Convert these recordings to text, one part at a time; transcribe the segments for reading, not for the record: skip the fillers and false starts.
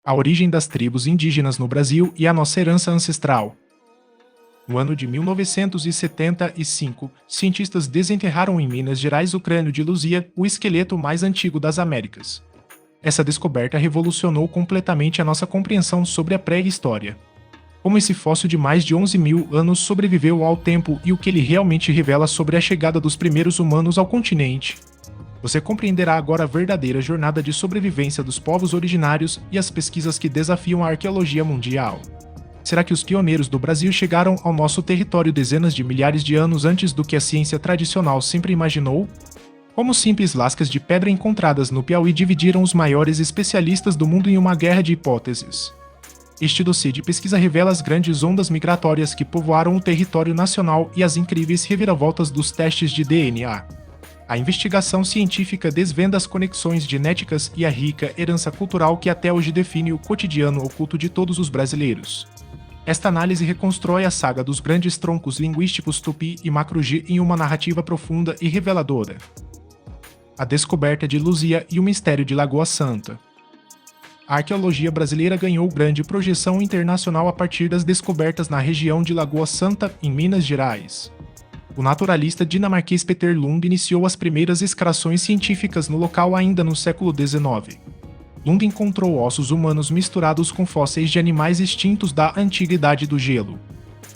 a origem das tribos indígenas no Brasil e a nossa herança ancestral. No ano de 1975, cientistas desenterraram em Minas Gerais o crânio de Luzia, o esqueleto mais antigo das Américas. Essa descoberta revolucionou completamente a nossa compreensão sobre a pré-história. Como esse fóssil de mais de 11 mil anos sobreviveu ao tempo e o que ele realmente revela sobre a chegada dos primeiros humanos ao continente. Você compreenderá agora a verdadeira jornada de sobrevivência dos povos originários e as pesquisas que desafiam a arqueologia mundial. Será que os pioneiros do Brasil chegaram ao nosso território dezenas de milhares de anos antes do que a ciência tradicional sempre imaginou? Como simples lascas de pedra encontradas no Piauí dividiram os maiores especialistas do mundo em uma guerra de hipóteses. Este dossiê de pesquisa revela as grandes ondas migratórias que povoaram o território nacional e as incríveis reviravoltas dos testes de DNA. A investigação científica desvenda as conexões genéticas e a rica herança cultural que até hoje define o cotidiano oculto de todos os brasileiros. Esta análise reconstrói a saga dos grandes troncos linguísticos Tupi e Macro-G em uma narrativa profunda e reveladora. A descoberta de Luzia e o mistério de Lagoa Santa. A arqueologia brasileira ganhou grande projeção internacional a partir das descobertas na região de Lagoa Santa, em Minas Gerais. O naturalista dinamarquês Peter Lund iniciou as primeiras escavações científicas no local ainda no século XIX. Lund encontrou ossos humanos misturados com fósseis de animais extintos da Antiguidade do Gelo.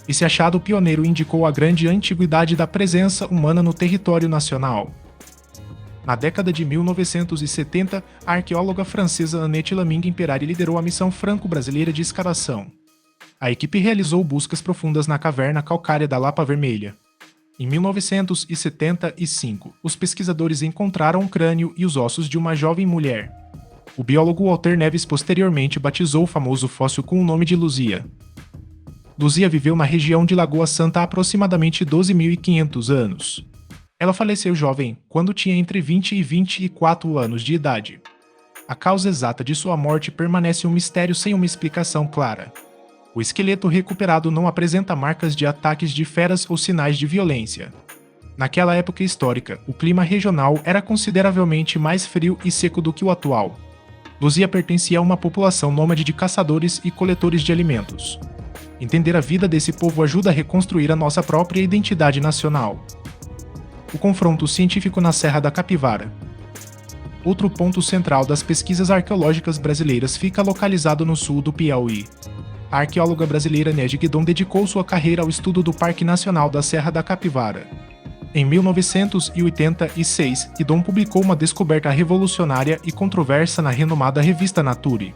Esse achado pioneiro indicou a grande antiguidade da presença humana no território nacional. Na década de 1970, a arqueóloga francesa Annette Laming-Perari liderou a missão franco-brasileira de escavação. A equipe realizou buscas profundas na caverna calcária da Lapa Vermelha. Em 1975, os pesquisadores encontraram o crânio e os ossos de uma jovem mulher. O biólogo Walter Neves posteriormente batizou o famoso fóssil com o nome de Luzia. Luzia viveu na região de Lagoa Santa há aproximadamente 12.500 anos. Ela faleceu jovem, quando tinha entre 20 e 24 anos de idade. A causa exata de sua morte permanece um mistério sem uma explicação clara. O esqueleto recuperado não apresenta marcas de ataques de feras ou sinais de violência. Naquela época histórica, o clima regional era consideravelmente mais frio e seco do que o atual. Luzia pertencia a uma população nômade de caçadores e coletores de alimentos. Entender a vida desse povo ajuda a reconstruir a nossa própria identidade nacional. O confronto científico na Serra da Capivara. Outro ponto central das pesquisas arqueológicas brasileiras fica localizado no sul do Piauí. A arqueóloga brasileira Nédia Guidon dedicou sua carreira ao estudo do Parque Nacional da Serra da Capivara. Em 1986, Guidon publicou uma descoberta revolucionária e controversa na renomada revista Nature.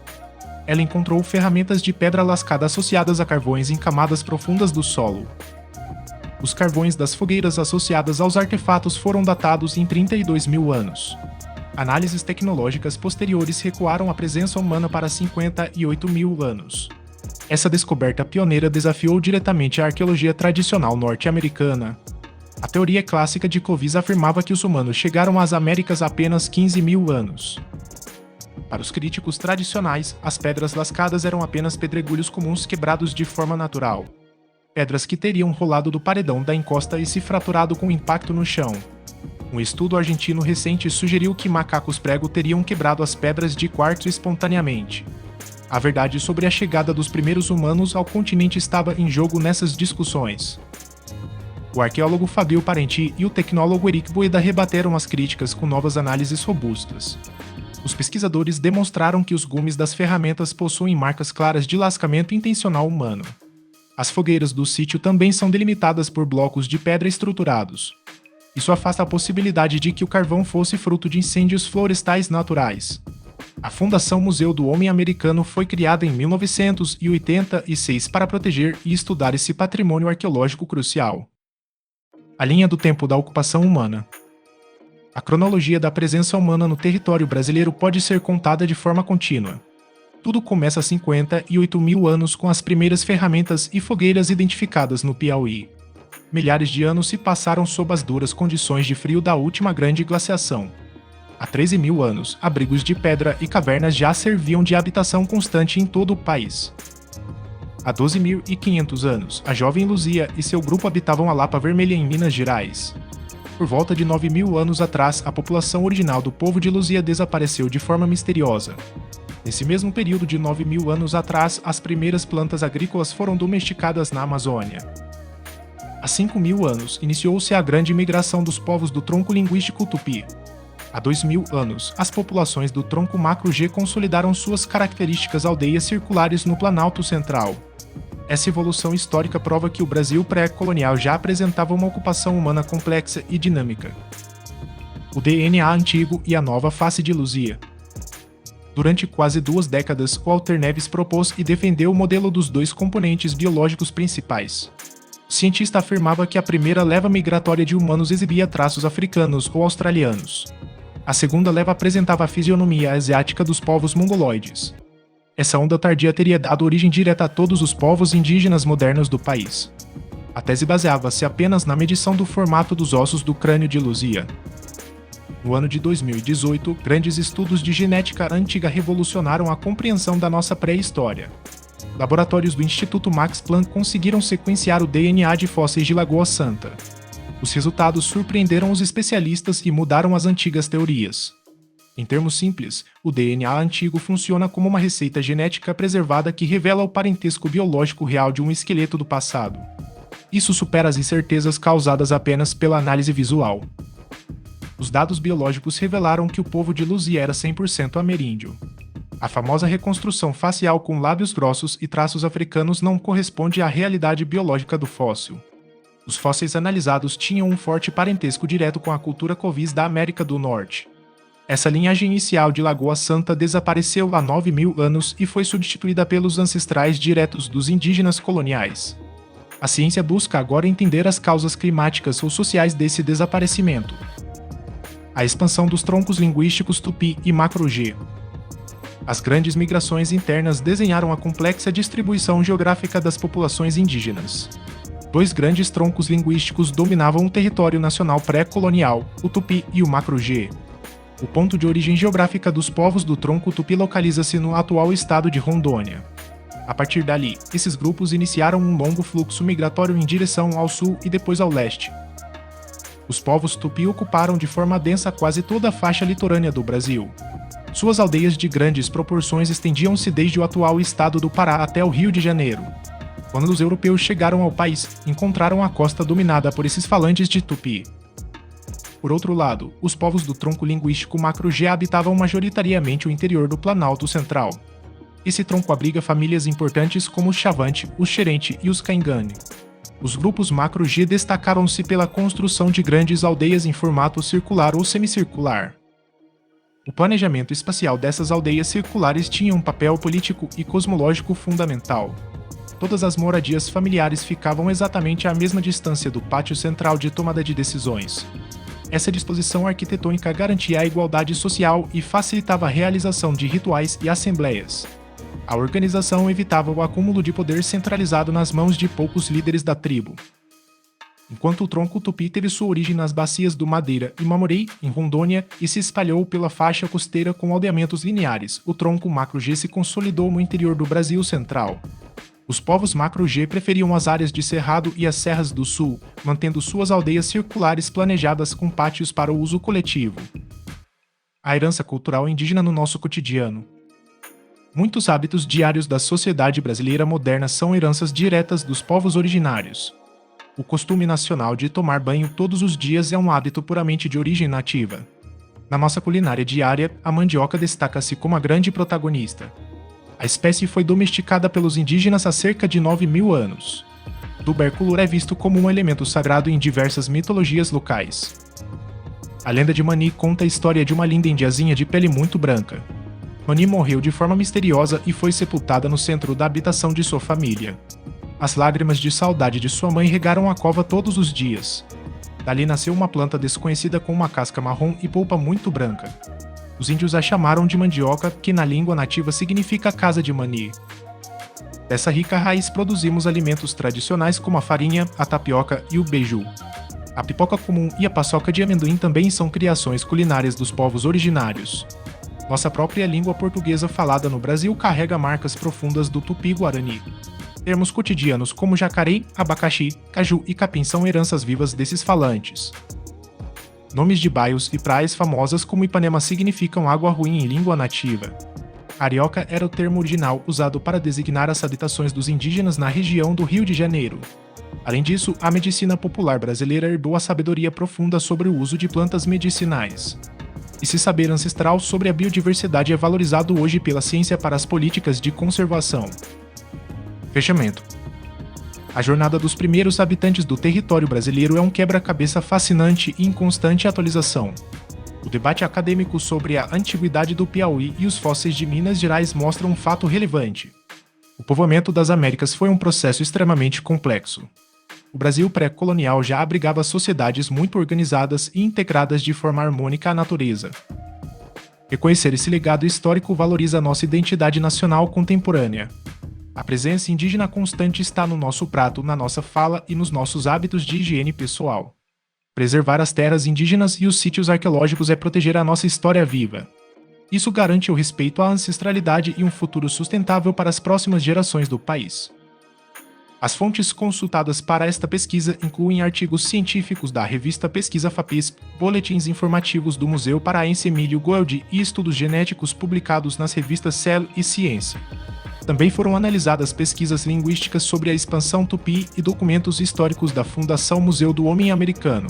Ela encontrou ferramentas de pedra lascada associadas a carvões em camadas profundas do solo. Os carvões das fogueiras associadas aos artefatos foram datados em 32 mil anos. Análises tecnológicas posteriores recuaram a presença humana para 58 mil anos. Essa descoberta pioneira desafiou diretamente a arqueologia tradicional norte-americana. A teoria clássica de Clovis afirmava que os humanos chegaram às Américas há apenas 15 mil anos. Para os críticos tradicionais, as pedras lascadas eram apenas pedregulhos comuns quebrados de forma natural. Pedras que teriam rolado do paredão da encosta e se fraturado com impacto no chão. Um estudo argentino recente sugeriu que macacos prego teriam quebrado as pedras de quartzo espontaneamente. A verdade sobre a chegada dos primeiros humanos ao continente estava em jogo nessas discussões. O arqueólogo Fabio Parenti e o tecnólogo Eric Boeda rebateram as críticas com novas análises robustas. Os pesquisadores demonstraram que os gumes das ferramentas possuem marcas claras de lascamento intencional humano. As fogueiras do sítio também são delimitadas por blocos de pedra estruturados. Isso afasta a possibilidade de que o carvão fosse fruto de incêndios florestais naturais. A Fundação Museu do Homem Americano foi criada em 1986 para proteger e estudar esse patrimônio arqueológico crucial. A linha do tempo da ocupação humana. A cronologia da presença humana no território brasileiro pode ser contada de forma contínua. Tudo começa há 58 mil anos com as primeiras ferramentas e fogueiras identificadas no Piauí. Milhares de anos se passaram sob as duras condições de frio da última grande glaciação. Há 13 mil anos, abrigos de pedra e cavernas já serviam de habitação constante em todo o país. Há 12.500 anos, a jovem Luzia e seu grupo habitavam a Lapa Vermelha em Minas Gerais. Por volta de 9.000 anos atrás, a população original do povo de Luzia desapareceu de forma misteriosa. Nesse mesmo período de 9.000 anos atrás, as primeiras plantas agrícolas foram domesticadas na Amazônia. Há 5.000 anos, iniciou-se a grande migração dos povos do tronco linguístico tupi. Há 2.000 anos, as populações do tronco macro-G consolidaram suas características aldeias circulares no Planalto Central. Essa evolução histórica prova que o Brasil pré-colonial já apresentava uma ocupação humana complexa e dinâmica. O DNA antigo e a nova face de Luzia. Durante quase 2 décadas, o Walter Neves propôs e defendeu o modelo dos 2 componentes biológicos principais. O cientista afirmava que a primeira leva migratória de humanos exibia traços africanos ou australianos. A segunda leva apresentava a fisionomia asiática dos povos mongoloides. Essa onda tardia teria dado origem direta a todos os povos indígenas modernos do país. A tese baseava-se apenas na medição do formato dos ossos do crânio de Luzia. No ano de 2018, grandes estudos de genética antiga revolucionaram a compreensão da nossa pré-história. Laboratórios do Instituto Max Planck conseguiram sequenciar o DNA de fósseis de Lagoa Santa. Os resultados surpreenderam os especialistas e mudaram as antigas teorias. Em termos simples, o DNA antigo funciona como uma receita genética preservada que revela o parentesco biológico real de um esqueleto do passado. Isso supera as incertezas causadas apenas pela análise visual. Os dados biológicos revelaram que o povo de Luzia era 100% ameríndio. A famosa reconstrução facial com lábios grossos e traços africanos não corresponde à realidade biológica do fóssil. Os fósseis analisados tinham um forte parentesco direto com a cultura covis da América do Norte. Essa linhagem inicial de Lagoa Santa desapareceu há 9.000 anos e foi substituída pelos ancestrais diretos dos indígenas coloniais. A ciência busca agora entender as causas climáticas ou sociais desse desaparecimento. A expansão dos troncos linguísticos tupi e macro-G. As grandes migrações internas desenharam a complexa distribuição geográfica das populações indígenas. 2 grandes troncos linguísticos dominavam o território nacional pré-colonial, o tupi e o macro-G. O ponto de origem geográfica dos povos do tronco tupi localiza-se no atual estado de Rondônia. A partir dali, esses grupos iniciaram um longo fluxo migratório em direção ao sul e depois ao leste. Os povos tupi ocuparam de forma densa quase toda a faixa litorânea do Brasil. Suas aldeias de grandes proporções estendiam-se desde o atual estado do Pará até o Rio de Janeiro. Quando os europeus chegaram ao país, encontraram a costa dominada por esses falantes de tupi. Por outro lado, os povos do tronco linguístico macro-G habitavam majoritariamente o interior do Planalto Central. Esse tronco abriga famílias importantes como os Chavante, os Xerente e os Caingane. Os grupos macro-G destacaram-se pela construção de grandes aldeias em formato circular ou semicircular. O planejamento espacial dessas aldeias circulares tinha um papel político e cosmológico fundamental. Todas as moradias familiares ficavam exatamente à mesma distância do pátio central de tomada de decisões. Essa disposição arquitetônica garantia a igualdade social e facilitava a realização de rituais e assembleias. A organização evitava o acúmulo de poder centralizado nas mãos de poucos líderes da tribo. Enquanto o tronco tupi teve sua origem nas bacias do Madeira e Mamorei, em Rondônia, e se espalhou pela faixa costeira com aldeamentos lineares, o tronco macro-G se consolidou no interior do Brasil central. Os povos macro-G preferiam as áreas de cerrado e as serras do sul, mantendo suas aldeias circulares planejadas com pátios para o uso coletivo. A herança cultural indígena no nosso cotidiano. Muitos hábitos diários da sociedade brasileira moderna são heranças diretas dos povos originários. O costume nacional de tomar banho todos os dias é um hábito puramente de origem nativa. Na nossa culinária diária, a mandioca destaca-se como a grande protagonista. A espécie foi domesticada pelos indígenas há cerca de 9.000 anos. O tubérculo é visto como um elemento sagrado em diversas mitologias locais. A lenda de Mani conta a história de uma linda indiazinha de pele muito branca. Mani morreu de forma misteriosa e foi sepultada no centro da habitação de sua família. As lágrimas de saudade de sua mãe regaram a cova todos os dias. Dali nasceu uma planta desconhecida com uma casca marrom e polpa muito branca. Os índios a chamaram de mandioca, que na língua nativa significa casa de Mani. Dessa rica raiz produzimos alimentos tradicionais como a farinha, a tapioca e o beiju. A pipoca comum e a paçoca de amendoim também são criações culinárias dos povos originários. Nossa própria língua portuguesa falada no Brasil carrega marcas profundas do tupi-guarani. Termos cotidianos como jacaré, abacaxi, caju e capim são heranças vivas desses falantes. Nomes de bairros e praias famosas como Ipanema significam água ruim em língua nativa. Carioca era o termo original usado para designar as habitações dos indígenas na região do Rio de Janeiro. Além disso, a medicina popular brasileira herdou a sabedoria profunda sobre o uso de plantas medicinais. Esse saber ancestral sobre a biodiversidade é valorizado hoje pela ciência para as políticas de conservação. Fechamento. A jornada dos primeiros habitantes do território brasileiro é um quebra-cabeça fascinante e em constante atualização. O debate acadêmico sobre a antiguidade do Piauí e os fósseis de Minas Gerais mostra um fato relevante. O povoamento das Américas foi um processo extremamente complexo. O Brasil pré-colonial já abrigava sociedades muito organizadas e integradas de forma harmônica à natureza. Reconhecer esse legado histórico valoriza nossa identidade nacional contemporânea. A presença indígena constante está no nosso prato, na nossa fala e nos nossos hábitos de higiene pessoal. Preservar as terras indígenas e os sítios arqueológicos é proteger a nossa história viva. Isso garante o respeito à ancestralidade e um futuro sustentável para as próximas gerações do país. As fontes consultadas para esta pesquisa incluem artigos científicos da revista Pesquisa FAPESP, boletins informativos do Museu Paraense Emílio Goeldi e estudos genéticos publicados nas revistas Cell e Ciência. Também foram analisadas pesquisas linguísticas sobre a expansão tupi e documentos históricos da Fundação Museu do Homem Americano.